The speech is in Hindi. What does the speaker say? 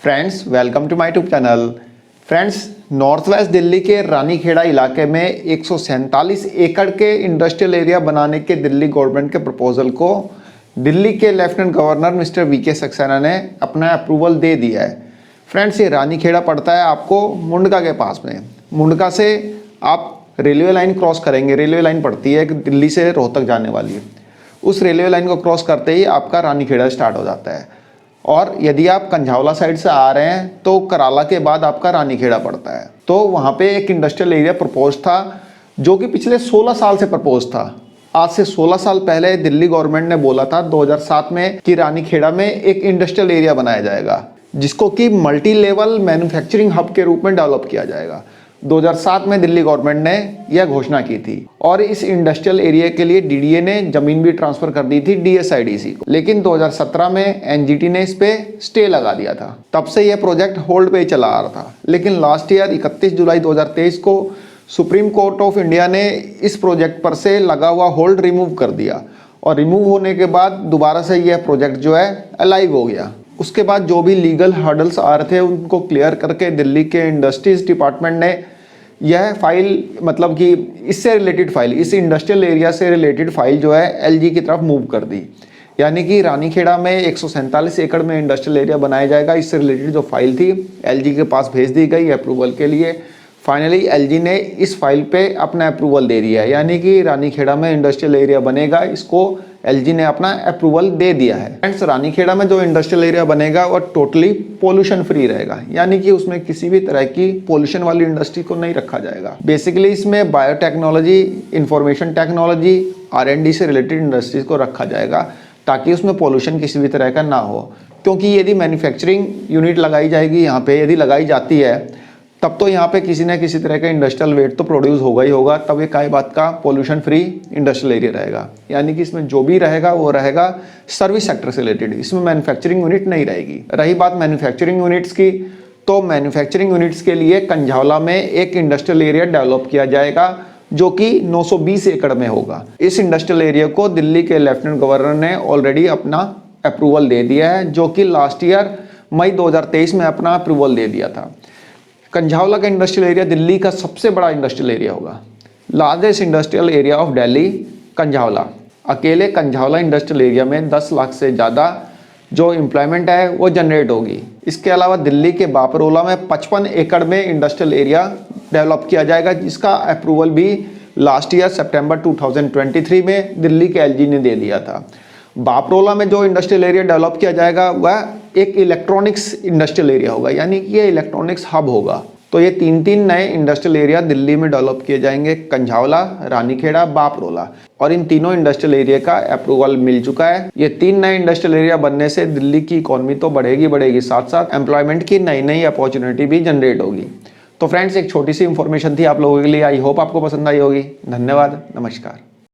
Friends welcome to my YouTube channel. Friends north west Delhi के रानीखेड़ा इलाके में 147 एकड़ के इंडस्ट्रियल एरिया बनाने के दिल्ली गवर्नमेंट के प्रपोजल को दिल्ली के lieutenant governor mister VK Saxena ने अपना अप्रूवल दे दिया है। फ्रेंड्स ये रानीखेड़ा पड़ता है आपको मुंडका के पास में। मुंडका से आप रेलवे लाइन क्रॉस करेंगे, रेलवे लाइन पड़ती है दिल्ली से रोहतक जाने वाली। उस रेलवे लाइन को क्रॉस करते ही आपका रानीखेड़ा स्टार्ट हो जाता है। और यदि आप कंझावला साइड से आ रहे हैं तो कराला के बाद आपका रानीखेड़ा पड़ता है। तो वहाँ पे एक इंडस्ट्रियल एरिया प्रपोज था जो कि पिछले 16 साल से प्रपोज था। आज से 16 साल पहले दिल्ली गवर्नमेंट ने बोला था 2007 में कि रानीखेड़ा में एक इंडस्ट्रियल एरिया बनाया जाएगा जिसको कि मल्टी लेवल मैन्युफैक्चरिंग हब के रूप में डेवलप किया जाएगा। 2007 में दिल्ली गवर्नमेंट ने यह घोषणा की थी और इस इंडस्ट्रियल एरिया के लिए डीडीए ने जमीन भी ट्रांसफर कर दी थी डीएसआईडीसी को। लेकिन 2017 में एनजीटी ने इस पे स्टे लगा दिया था। तब से यह प्रोजेक्ट होल्ड पे ही चला आ रहा था। लेकिन लास्ट ईयर 31 जुलाई 2023 को सुप्रीम कोर्ट ऑफ इंडिया ने इस प्रोजेक्ट पर से लगा हुआ होल्ड रिमूव कर दिया और रिमूव होने के बाद दोबारा से यह प्रोजेक्ट जो है अलाइव हो गया। उसके बाद जो भी लीगल हर्डल्स आ रहे थे उनको क्लियर करके दिल्ली के इंडस्ट्रीज डिपार्टमेंट ने यह फाइल मतलब कि इससे रिलेटेड फाइल, इस इंडस्ट्रियल एरिया से रिलेटेड फाइल जो है एलजी की तरफ मूव कर दी। यानी कि रानीखेड़ा में 147 एकड़ में इंडस्ट्रियल एरिया बनाया जाएगा। इससे रिलेटेड जो फाइल थी एलजी के पास भेज दी गई अप्रूवल के लिए। फाइनली एलजी ने इस फाइल पे अपना अप्रूवल दे दिया है। यानी कि रानीखेड़ा में इंडस्ट्रियल एरिया बनेगा, इसको एलजी ने अपना अप्रूवल दे दिया है। फ्रेंड्स रानीखेड़ा में जो इंडस्ट्रियल एरिया बनेगा वो टोटली पोल्यूशन फ्री रहेगा। यानी कि उसमें किसी भी तरह की पोल्यूशन वाली इंडस्ट्री को नहीं रखा जाएगा। बेसिकली इसमें बायोटेक्नोलॉजी, इंफॉर्मेशन टेक्नोलॉजी, R&D से रिलेटेड इंडस्ट्रीज को रखा जाएगा ताकि उसमें पोल्यूशन किसी भी तरह का ना हो। क्योंकि यदि मैन्युफैक्चरिंग यूनिट लगाई जाएगी यहाँ पे, यदि लगाई जाती है तब तो यहाँ पे किसी न किसी तरह का इंडस्ट्रियल वेट तो प्रोड्यूस होगा ही होगा। तब ये काय बात का पोल्यूशन फ्री इंडस्ट्रियल एरिया रहेगा। यानी कि इसमें जो भी रहेगा वो रहेगा सर्विस सेक्टर से रिलेटेड। इसमें मैन्युफैक्चरिंग यूनिट नहीं रहेगी। रही बात मैन्युफैक्चरिंग यूनिट्स की, तो मैन्युफैक्चरिंग यूनिट्स के लिए कंझावला में एक इंडस्ट्रियल एरिया डेवलप किया जाएगा जो कि 920 एकड़ में होगा। इस इंडस्ट्रियल एरिया को दिल्ली के लेफ्टिनेंट गवर्नर ने ऑलरेडी अपना अप्रूवल दे दिया है, जो कि लास्ट ईयर मई 2023 में अपना अप्रूवल दे दिया था। कंझावला का इंडस्ट्रियल एरिया दिल्ली का सबसे बड़ा इंडस्ट्रियल एरिया होगा। Largest industrial area of Delhi Kanjhawala. अकेले कंझावला इंडस्ट्रियल एरिया में 10 लाख से ज़्यादा जो एम्प्लॉयमेंट है वो जनरेट होगी। इसके अलावा दिल्ली के बापरोला में 55 एकड़ में इंडस्ट्रियल एरिया डेवलप किया जाएगा, जिसका अप्रूवल भी लास्ट ईयर सितंबर 2023 में दिल्ली के एलजी ने दे दिया था। बापरोला में जो इंडस्ट्रियल एरिया डेवलप किया जाएगा वह एक इलेक्ट्रॉनिक्स इंडस्ट्रियल एरिया होगा। यानी कि ये इलेक्ट्रॉनिक्स हब होगा। तो ये तीन नए इंडस्ट्रियल एरिया दिल्ली में डेवलप किए जाएंगे, कंझावला, रानीखेड़ा, बापरोला। और इन तीनों इंडस्ट्रियल एरिया का अप्रूवल मिल चुका है। ये 3 नए इंडस्ट्रियल एरिया बनने से दिल्ली की इकोनॉमी तो बढ़ेगी, साथ साथ एम्प्लॉयमेंट की नई अपॉर्चुनिटी भी जनरेट होगी। तो फ्रेंड्स एक छोटी सी इंफॉर्मेशन थी आप लोगों के लिए। आई होप आपको पसंद आई होगी। धन्यवाद, नमस्कार।